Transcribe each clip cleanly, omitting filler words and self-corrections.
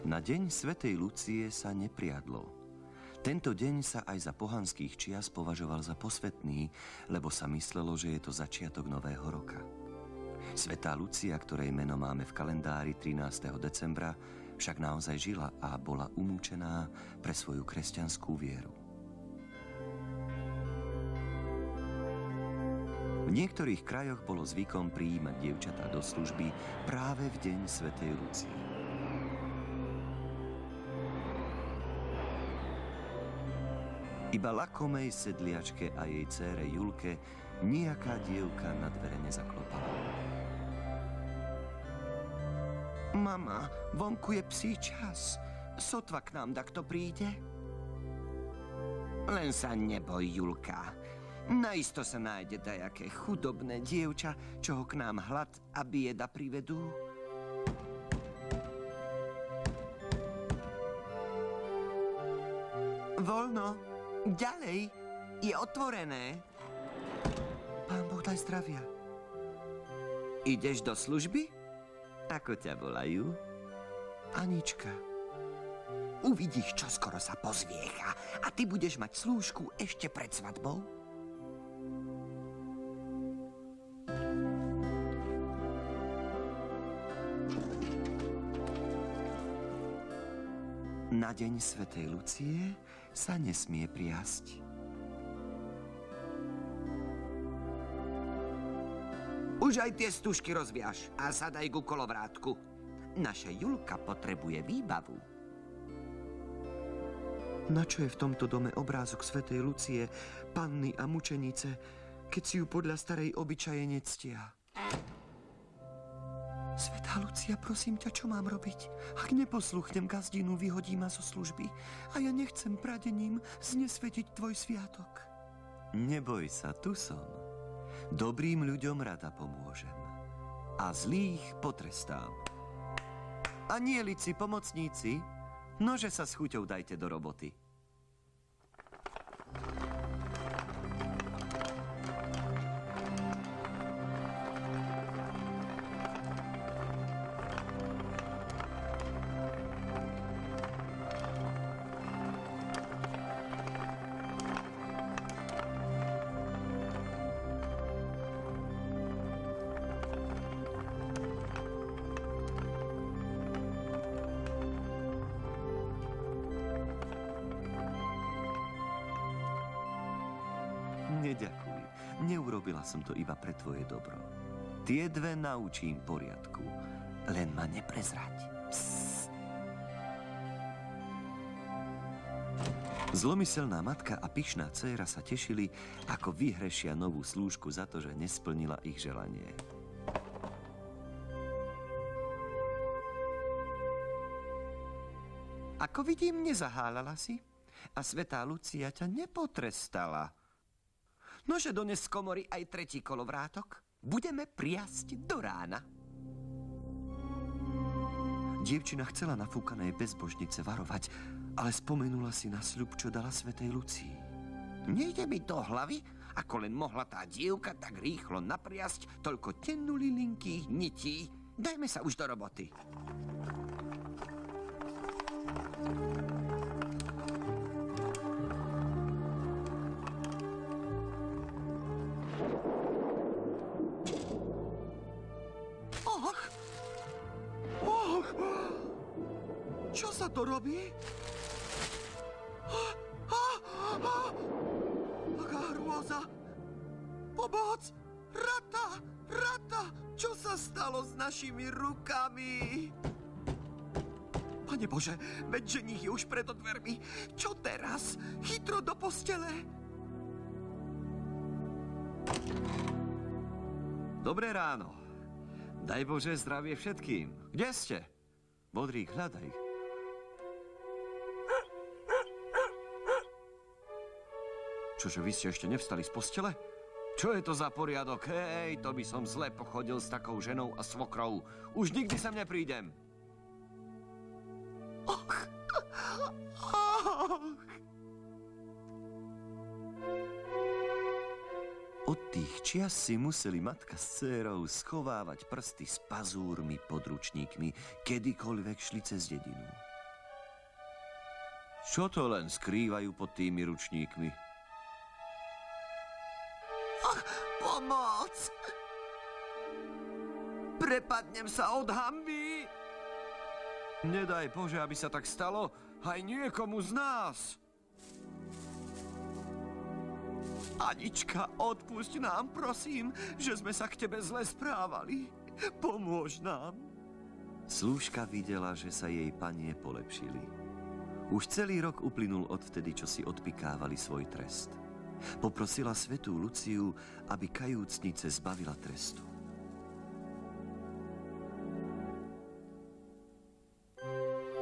Na deň svätej Lucie sa nepriadlo. Tento deň sa aj za pohanských čias považoval za posvätný, lebo sa myslelo, že je to začiatok nového roka. Svätá Lucia, ktorej meno máme v kalendári 13. decembra, však naozaj žila a bola umúčená pre svoju kresťanskú vieru. V niektorých krajoch bolo zvykom prijímať dievčatá do služby práve v deň svätej Lucie. Iba lakomej sedliačke a jej dcére Julke nejaká dievka na dvere nezaklopala. Mama, vonku je psí čas. Sotva k nám takto príde? Len sa neboj, Julka. Naisto sa nájde dajaké chudobné dievča, čo ho k nám hlad a bieda privedú. Voľno. Ďalej. Je otvorené. Pán Boh daj zdravia. Ideš do služby? Ako ťa volajú? Anička. Uvidíš, čo skoro sa pozviecha a ty budeš mať slúžku ešte pred svadbou. Na deň svätej Lucie sa nesmie priasť. Už aj tie stužky rozviaž a sadaj ku kolovrátku. Naša Julka potrebuje výbavu. Na čo je v tomto dome obrázok svätej Lucie, panny a mučenice, keď si ju podľa starej obyčaje nectia? Svätá Lucia, prosím ťa, čo mám robiť? Ak neposluchnem gazdinu, vyhodí ma zo služby a ja nechcem pradením znesvetiť tvoj sviatok. Neboj sa, tu som. Dobrým ľuďom rada pomôžem a zlých potrestám. Anielici, pomocníci, nože sa s chuťou dajte do roboty. Neďakuj, neurobila som to iba pre tvoje dobro. Tie dve naučím poriadku, len ma neprezrať. Psst. Zlomyselná matka a pyšná dcéra sa tešili, ako vyhrešia novú slúžku za to, že nesplnila ich želanie. Ako vidím, nezahálala si a svätá Lucia ťa nepotrestala. Nože dones z komory aj tretí kolovrátok. Budeme priasť do rána. Dievčina chcela nafúkanej bezbožnice varovať, ale spomenula si na sľub, čo dala svätej Lucii. Nejde mi do hlavy, ako len mohla tá dievka tak rýchlo napriasť toľko tennulilinkých nití. Dajme sa už do roboty. Čo sa to robí? Aká hrôza! Pomoc! Rata! Rata! Čo sa stalo s našimi rukami? Pane Bože, veď ženích je už pred dvermi. Čo teraz? Chytro do postele! Dobré ráno. Daj Bože zdravie všetkým. Kde ste? Bodrík, hľadaj. Čože, vy ste ešte nevstali z postele? Čo je to za poriadok? Hej, to by som zle pochodil s takou ženou a svokrou. Už nikdy sem neprídem. Od tých čias si museli matka s dcérou schovávať prsty s pazúrmi pod ručníkmi, kedykoľvek šli cez dedinu. Čo to len skrývajú pod tými ručníkmi? Pomoc! Prepadnem sa od hanby! Nedaj Bože, aby sa tak stalo aj niekomu z nás. Anička, odpusť nám, prosím, že sme sa k tebe zle správali. Pomôž nám. Slúžka videla, že sa jej panie polepšili. Už celý rok uplynul odvtedy, čo si odpikávali svoj trest. Poprosila svätú Luciu, aby kajúcnice zbavila trestu.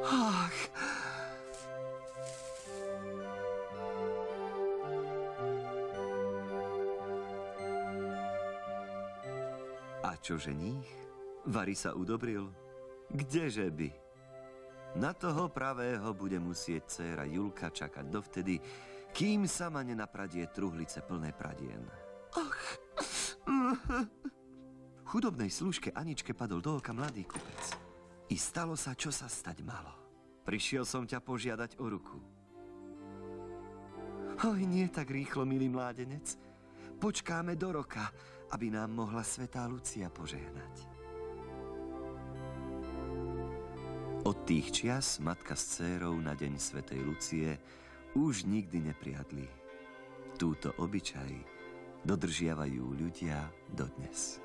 Ach, a čo ženích? Vari sa udobril? Kdeže by? Na toho pravého bude musieť dcéra Julka čakať dovtedy, kým sama nenapradie truhlice plné pradien. Chudobnej slúžke Aničke padol do oka mladý kupec. I stalo sa, čo sa stať malo. Prišiel som ťa požiadať o ruku. Oj, nie tak rýchlo, milý mládenec. Počkáme do roka, aby nám mohla svätá Lucia požehnať. Od tých čias matka s dcérou na deň svätej Lucie už nikdy nepriadli. Túto obyčaj dodržiavajú ľudia dodnes.